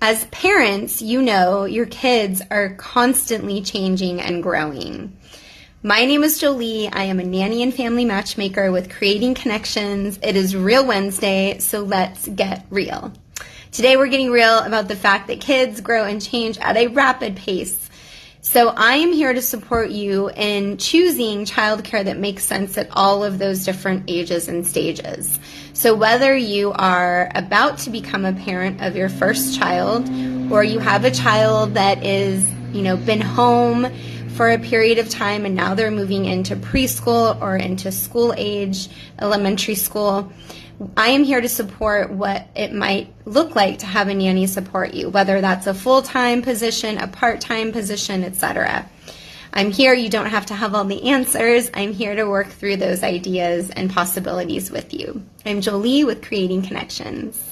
As parents, you know your kids are constantly changing and growing. My name is Jolie. I am a nanny and family matchmaker with Creating Connections. It is Real Wednesday, so let's get real. Today we're getting real about the fact that kids grow and change at a rapid pace. So I am here to support you in choosing childcare that makes sense at all of those different ages and stages. So whether you are about to become a parent of your first child, or you have a child that is, been home for a period of time and now they're moving into preschool or into school age, elementary school, I am here to support what it might look like to have a nanny support you, whether that's a full-time position, a part-time position, etc. I'm here. You don't have to have all the answers. I'm here to work through those ideas and possibilities with you. I'm Jolie with Creating Connections.